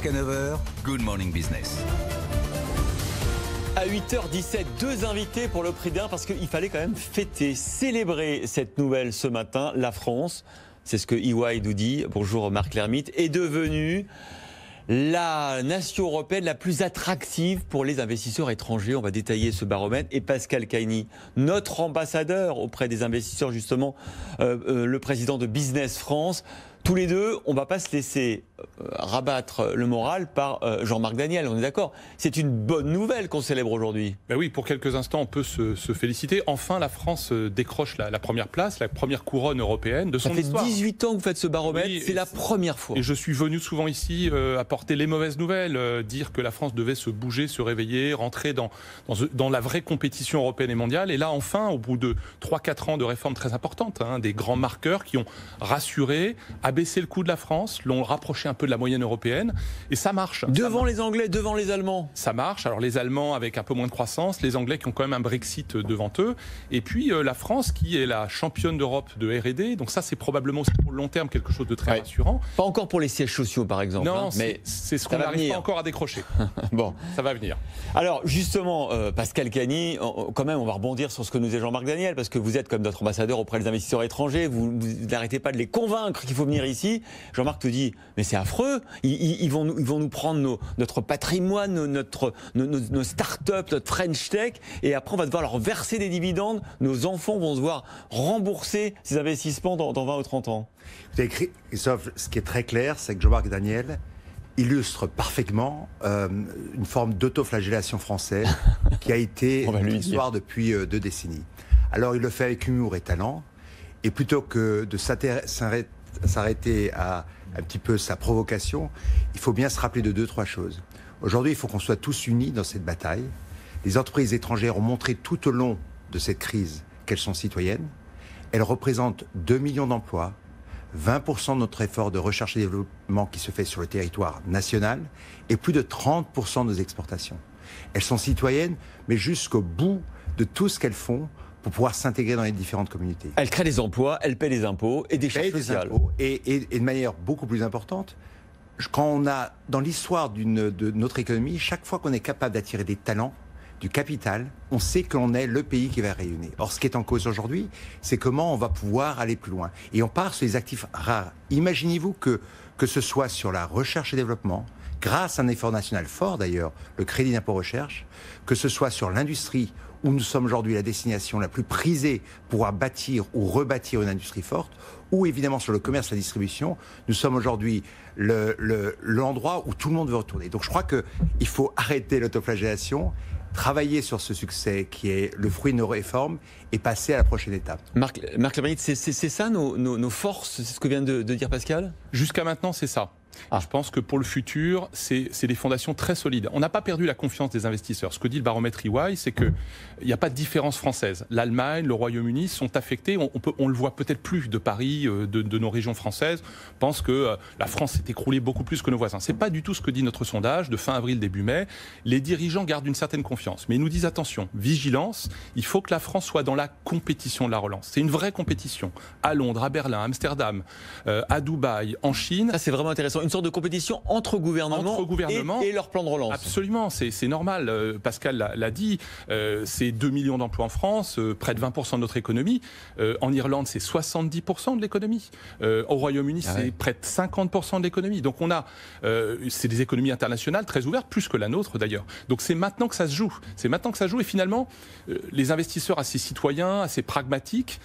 Jusqu'à 9h, Good Morning Business. À 8h17, deux invités pour le prix d'un, parce qu'il fallait quand même fêter, célébrer cette nouvelle ce matin. La France, c'est ce que EY nous dit, bonjour Marc Lermite, est devenue la nation européenne la plus attractive pour les investisseurs étrangers. On va détailler ce baromètre. Et Pascal Caini, notre ambassadeur auprès des investisseurs, justement, le président de Business France. Tous les deux, on ne va pas se laisser rabattre le moral par Jean-Marc Daniel, on est d'accord. C'est une bonne nouvelle qu'on célèbre aujourd'hui. Ben oui, pour quelques instants, on peut se féliciter. Enfin, la France décroche la première place, la première couronne européenne de son histoire. Ça fait 18 ans que vous faites ce baromètre, oui, c'est la première fois. Et je suis venu souvent ici apporter les mauvaises nouvelles, dire que la France devait se bouger, se réveiller, rentrer dans la vraie compétition européenne et mondiale. Et là, enfin, au bout de 3-4 ans de réformes très importantes, des grands marqueurs qui ont rassuré, abaissé le coût de la France, l'ont rapproché un peu de la moyenne européenne, et ça marche. Devant les Anglais, devant les Allemands. Ça marche. Alors les Allemands avec un peu moins de croissance, les Anglais qui ont quand même un Brexit devant eux, et puis la France qui est la championne d'Europe de R&D. Donc ça, c'est probablement aussi pour le long terme quelque chose de très rassurant. Pas encore pour les sièges sociaux, par exemple. Non, mais c'est ce qu'on n'arrive pas encore à décrocher. Bon, ça va venir. Alors justement, Pascal Caini, quand même, on va rebondir sur ce que nous dit Jean-Marc Daniel, parce que vous êtes comme notre ambassadeur auprès des investisseurs étrangers. Vous n'arrêtez pas de les convaincre qu'il faut venir ici. Jean-Marc te dit, mais c'est affreux, ils vont nous prendre notre patrimoine, nos start-up, notre French Tech, et après on va devoir leur verser des dividendes, nos enfants vont devoir rembourser ces investissements dans 20 ou 30 ans. Vous avez écrit, Christophe, ce qui est très clair, c'est que Jean-Marc Daniel illustre parfaitement une forme d'autoflagellation française qui a été une histoire depuis 2 décennies. Alors il le fait avec humour et talent, et plutôt que de s'arrêter à un petit peu sa provocation, il faut bien se rappeler de 2-3 choses. Aujourd'hui, il faut qu'on soit tous unis dans cette bataille. Les entreprises étrangères ont montré tout au long de cette crise qu'elles sont citoyennes. Elles représentent 2 millions d'emplois, 20% de notre effort de recherche et développement qui se fait sur le territoire national, et plus de 30% de nos exportations. Elles sont citoyennes, mais jusqu'au bout de tout ce qu'elles font pour pouvoir s'intégrer dans les différentes communautés. Elle crée des emplois, elle paie des impôts et des charges sociales. Et de manière beaucoup plus importante, quand on a, dans l'histoire de notre économie, chaque fois qu'on est capable d'attirer des talents, du capital, on sait qu'on est le pays qui va rayonner. Or, ce qui est en cause aujourd'hui, c'est comment on va pouvoir aller plus loin. Et on part sur les actifs rares. Imaginez-vous que ce soit sur la recherche et développement, grâce à un effort national fort d'ailleurs, le crédit d'impôt recherche, que ce soit sur l'industrie, où nous sommes aujourd'hui la destination la plus prisée pour pouvoir bâtir ou rebâtir une industrie forte, ou évidemment sur le commerce et la distribution, nous sommes aujourd'hui l'endroit où tout le monde veut retourner. Donc je crois qu'il faut arrêter l'autoflagellation, travailler sur ce succès qui est le fruit de nos réformes et passer à la prochaine étape. Marc Lermite, c'est ça nos forces, c'est ce que vient de dire Pascal ? Jusqu'à maintenant, c'est ça. Je pense que pour le futur, c'est des fondations très solides. On n'a pas perdu la confiance des investisseurs. Ce que dit le baromètre EY, c'est qu'il n'y a pas de différence française. L'Allemagne, le Royaume-Uni sont affectés. On le voit peut-être plus de Paris, de nos régions françaises. Pense que la France s'est écroulée beaucoup plus que nos voisins. C'est pas du tout ce que dit notre sondage de fin avril, début mai. Les dirigeants gardent une certaine confiance. Mais ils nous disent attention, vigilance, il faut que la France soit dans la compétition de la relance. C'est une vraie compétition. À Londres, à Berlin, à Amsterdam, à Dubaï, en Chine. Ça, c'est vraiment intéressant. Une sorte de compétition entre gouvernements et leur plan de relance. Absolument, c'est normal. Pascal l'a dit, c'est 2 millions d'emplois en France, près de 20% de notre économie. En Irlande, c'est 70% de l'économie. Au Royaume-Uni, c'est près de 50% de l'économie. Donc c'est des économies internationales très ouvertes, plus que la nôtre d'ailleurs. Donc c'est maintenant que ça se joue. C'est maintenant que ça se joue et finalement, les investisseurs assez citoyens, assez pragmatiques,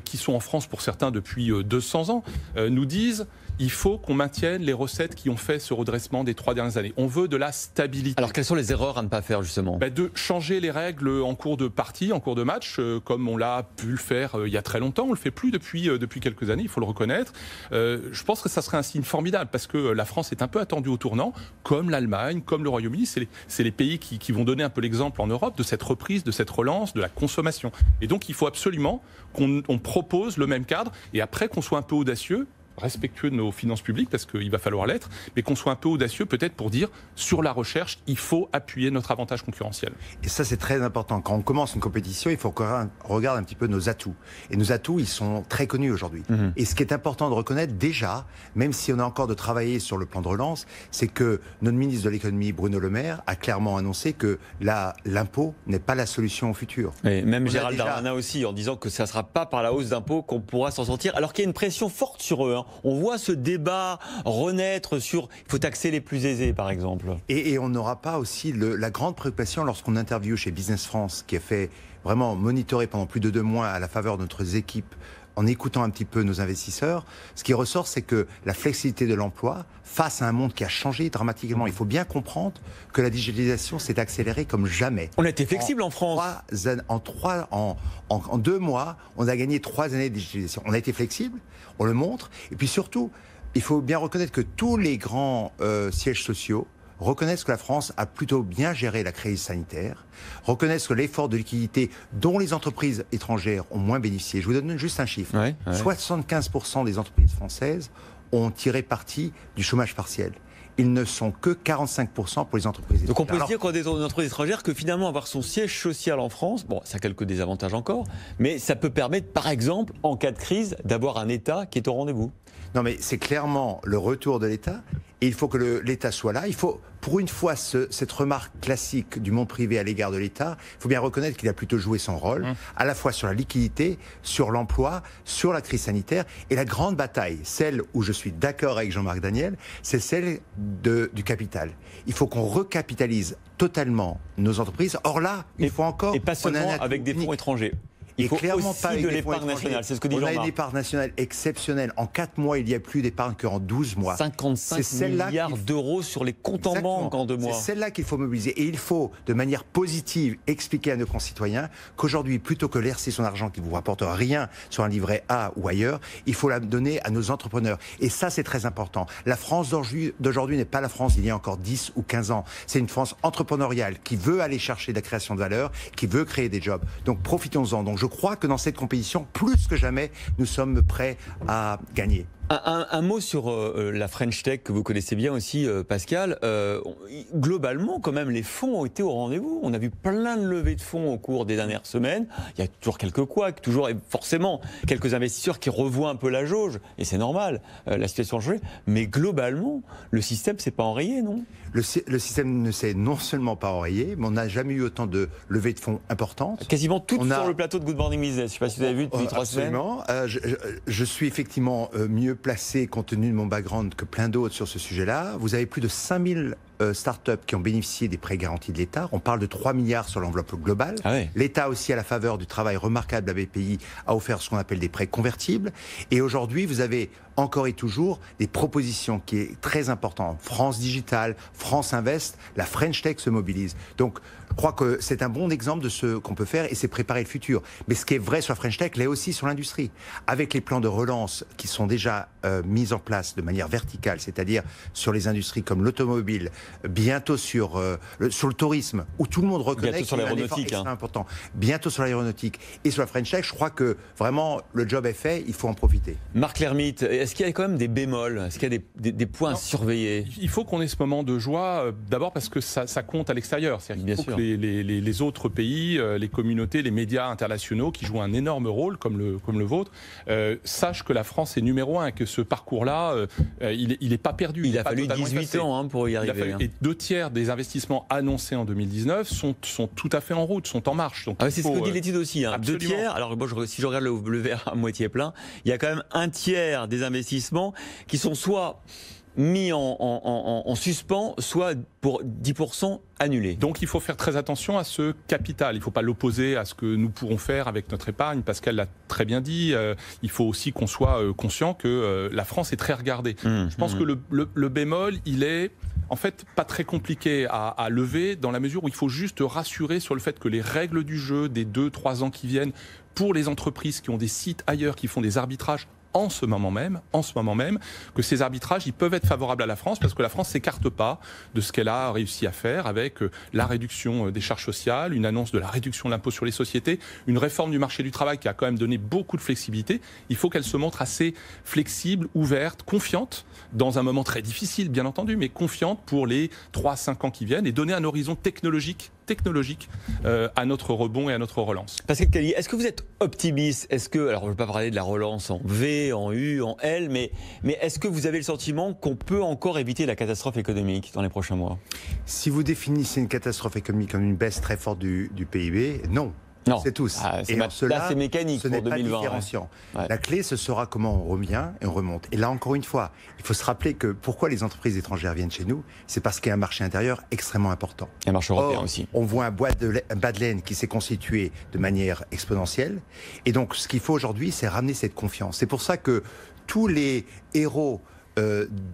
qui sont en France pour certains depuis 200 ans, nous disent il faut qu'on maintienne les recettes qui ont fait ce redressement des 3 dernières années. On veut de la stabilité. Alors, quelles sont les erreurs à ne pas faire, justement ? De changer les règles en cours de partie, en cours de match, comme on l'a pu le faire il y a très longtemps. On ne le fait plus depuis quelques années, il faut le reconnaître. Je pense que ça serait un signe formidable, parce que la France est un peu attendue au tournant, comme l'Allemagne, comme le Royaume-Uni. C'est les pays qui vont donner un peu l'exemple en Europe de cette reprise, de cette relance, de la consommation. Et donc, il faut absolument qu'on propose le même cadre, et après qu'on soit un peu audacieux, respectueux de nos finances publiques, parce qu'il va falloir l'être, mais qu'on soit un peu audacieux peut-être pour dire, sur la recherche, il faut appuyer notre avantage concurrentiel. Et ça, c'est très important. Quand on commence une compétition, il faut qu'on regarde un petit peu nos atouts. Et nos atouts, ils sont très connus aujourd'hui. Et ce qui est important de reconnaître déjà, même si on a encore de travailler sur le plan de relance, c'est que notre ministre de l'économie, Bruno Le Maire, a clairement annoncé que l'impôt n'est pas la solution au futur. Et même Gérald Darmanin aussi, en disant que ça ne sera pas par la hausse d'impôts qu'on pourra s'en sortir, alors qu'il y a une pression forte sur eux. On voit ce débat renaître sur il faut taxer les plus aisés, par exemple. Et on n'aura pas aussi la grande préoccupation lorsqu'on interviewe chez Business France, qui a fait vraiment monitorer pendant plus de 2 mois à la faveur de notre équipe, en écoutant un petit peu nos investisseurs, ce qui ressort, c'est que la flexibilité de l'emploi, face à un monde qui a changé dramatiquement, il faut bien comprendre que la digitalisation s'est accélérée comme jamais. On a été flexible en France. En 2 mois, on a gagné 3 années de digitalisation. On a été flexible, on le montre, et puis surtout, il faut bien reconnaître que tous les grands sièges sociaux reconnaissent que la France a plutôt bien géré la crise sanitaire, reconnaissent que l'effort de liquidité dont les entreprises étrangères ont moins bénéficié. Je vous donne juste un chiffre. 75% des entreprises françaises ont tiré parti du chômage partiel. Ils ne sont que 45% pour les entreprises étrangères. Donc on peut se dire, quand des entreprises étrangères, que finalement avoir son siège social en France, bon, ça a quelques désavantages encore, mais ça peut permettre, par exemple, en cas de crise, d'avoir un État qui est au rendez-vous. Non, mais c'est clairement le retour de l'État. Et il faut que l'État soit là. Il faut, pour une fois, cette remarque classique du monde privé à l'égard de l'État, il faut bien reconnaître qu'il a plutôt joué son rôle, à la fois sur la liquidité, sur l'emploi, sur la crise sanitaire. Et la grande bataille, celle où je suis d'accord avec Jean-Marc Daniel, c'est celle du capital. Il faut qu'on recapitalise totalement nos entreprises. Or là, il faut encore... Et pas seulement avec des fonds étrangers. Il faut clairement aussi pas de l'épargne nationale, c'est ce que dit Jean-Marc. On a une épargne nationale exceptionnelle. En 4 mois, il y a plus d'épargne qu'en 12 mois. 55 milliards d'euros sur les comptes en banque en 2 mois. C'est celle-là qu'il faut mobiliser. Et il faut, de manière positive, expliquer à nos concitoyens qu'aujourd'hui, plutôt que verser son argent qui ne vous rapporte rien sur un livret A ou ailleurs, il faut la donner à nos entrepreneurs. Et ça, c'est très important. La France d'aujourd'hui n'est pas la France d'il y a encore 10 ou 15 ans. C'est une France entrepreneuriale qui veut aller chercher de la création de valeur, qui veut créer des jobs. Donc profitons-en. Donc je crois que dans cette compétition, plus que jamais, nous sommes prêts à gagner. Un mot sur la French Tech que vous connaissez bien aussi, Pascal. Globalement, quand même, les fonds ont été au rendez-vous. On a vu plein de levées de fonds au cours des dernières semaines. Il y a toujours quelques couacs, toujours et forcément quelques investisseurs qui revoient un peu la jauge. Et c'est normal, la situation a changé. Mais globalement, le système ne s'est pas enrayé, non ? Le système ne s'est non seulement pas enrayé, mais on n'a jamais eu autant de levées de fonds importantes. Quasiment toutes sur le plateau de Good Morning Business. Je ne sais pas si vous avez vu depuis 3 semaines. Absolument. Je suis effectivement mieux placé, compte tenu de mon background, que plein d'autres sur ce sujet-là. Vous avez plus de 5000 startups qui ont bénéficié des prêts garantis de l'État. On parle de 3 milliards sur l'enveloppe globale. Ah ouais. L'État aussi, à la faveur du travail remarquable de la BPI, a offert ce qu'on appelle des prêts convertibles. Et aujourd'hui, vous avez encore et toujours des propositions qui est très importantes. France Digital, France Invest, la French Tech se mobilise. Donc, je crois que c'est un bon exemple de ce qu'on peut faire et c'est préparer le futur. Mais ce qui est vrai sur la French Tech l'est aussi sur l'industrie. Avec les plans de relance qui sont déjà mis en place de manière verticale, c'est-à-dire sur les industries comme l'automobile, bientôt sur le tourisme, où tout le monde reconnaît qu'il y a un effort extrêmement important. Bientôt sur l'aéronautique et sur la French Tech, je crois que vraiment le job est fait, il faut en profiter. Marc Lermite, est-ce qu'il y a quand même des bémols ? Est-ce qu'il y a des points à surveiller ? Il faut qu'on ait ce moment de joie, d'abord parce que ça compte à l'extérieur. Bien sûr. Les autres pays, les communautés, les médias internationaux qui jouent un énorme rôle, comme le vôtre, sachent que la France est numéro 1 et que ce parcours-là, il n'est pas perdu. Il a fallu 18 ans pour y arriver. Et 2/3 des investissements annoncés en 2019 sont tout à fait en route, sont en marche. Donc c'est ce que dit l'étude aussi. 2/3, alors si je regarde le verre à moitié plein, il y a quand même 1/3 des investissements qui sont soit mis en suspens, soit pour 10% annulés. Donc il faut faire très attention à ce capital. Il ne faut pas l'opposer à ce que nous pourrons faire avec notre épargne. Pascal l'a très bien dit. Il faut aussi qu'on soit conscient que la France est très regardée. Je pense que le bémol, il est en fait pas très compliqué à lever dans la mesure où il faut juste rassurer sur le fait que les règles du jeu des 2-3 ans qui viennent pour les entreprises qui ont des sites ailleurs, qui font des arbitrages, en ce moment même, que ces arbitrages, ils peuvent être favorables à la France, parce que la France ne s'écarte pas de ce qu'elle a réussi à faire avec la réduction des charges sociales, une annonce de la réduction de l'impôt sur les sociétés, une réforme du marché du travail qui a quand même donné beaucoup de flexibilité. Il faut qu'elle se montre assez flexible, ouverte, confiante, dans un moment très difficile, bien entendu, mais confiante pour les 3-5 ans qui viennent, et donner un horizon technologique à notre rebond et à notre relance. Pascal Callier, est-ce que vous êtes optimiste? Est-ce que, alors je ne veux pas parler de la relance en V, en U, en L, mais est-ce que vous avez le sentiment qu'on peut encore éviter la catastrophe économique dans les prochains mois? Si vous définissez une catastrophe économique comme une baisse très forte du PIB, non. Non, c'est tous. Et là, c'est mécanique ce pour n'est pas 2020. différenciant. Ouais. La clé, ce sera comment on revient et on remonte. Et là, encore une fois, il faut se rappeler que pourquoi les entreprises étrangères viennent chez nous, c'est parce qu'il y a un marché intérieur extrêmement important. Et un marché européen Or, aussi. On voit un bas de laine qui s'est constitué de manière exponentielle. Et donc, ce qu'il faut aujourd'hui, c'est ramener cette confiance. C'est pour ça que tous les héros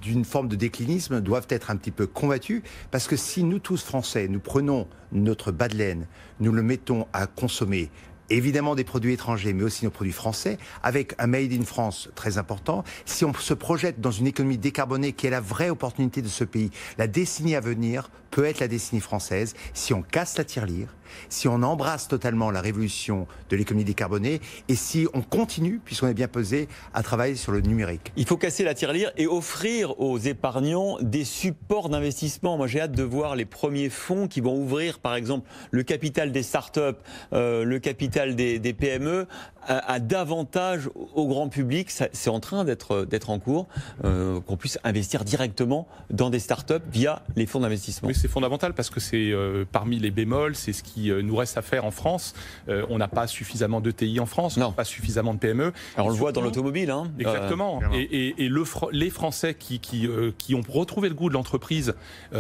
d'une forme de déclinisme doivent être un petit peu combattus, parce que si nous tous Français, nous prenons notre bas de laine, nous le mettons à consommer évidemment des produits étrangers, mais aussi nos produits français, avec un Made in France très important, si on se projette dans une économie décarbonée qui est la vraie opportunité de ce pays, la décennie à venir peut être la décennie française, si on casse la tirelire, si on embrasse totalement la révolution de l'économie décarbonée et si on continue, puisqu'on est bien pesé, à travailler sur le numérique. Il faut casser la tirelire et offrir aux épargnants des supports d'investissement. Moi, j'ai hâte de voir les premiers fonds qui vont ouvrir, par exemple, le capital des startups, le capital des PME à davantage au grand public. C'est en train d'être en cours, qu'on puisse investir directement dans des startups via les fonds d'investissement. Oui, c'est fondamental parce que c'est parmi les bémols, c'est ce qui nous reste à faire en France. On n'a pas suffisamment d'ETI en France, on n'a pas suffisamment de PME. Alors on le voit dans l'automobile. Hein. Exactement. Et les Français qui ont retrouvé le goût de l'entreprise,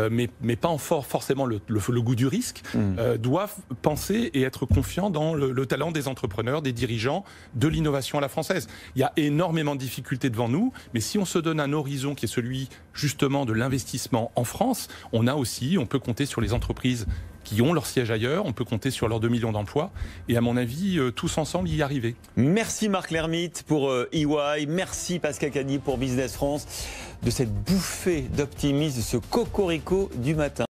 mais pas forcément le goût du risque, doivent penser et être confiants dans le talent des entrepreneurs, des dirigeants, de l'innovation à la française. Il y a énormément de difficultés devant nous, mais si on se donne un horizon qui est celui justement de l'investissement en France, on peut compter sur les entreprises qui ont leur siège ailleurs, on peut compter sur leurs 2 millions d'emplois, et à mon avis, tous ensemble y arriver. Merci Marc Lermite pour EY, merci Pascal Callier pour Business France, de cette bouffée d'optimisme, ce cocorico du matin.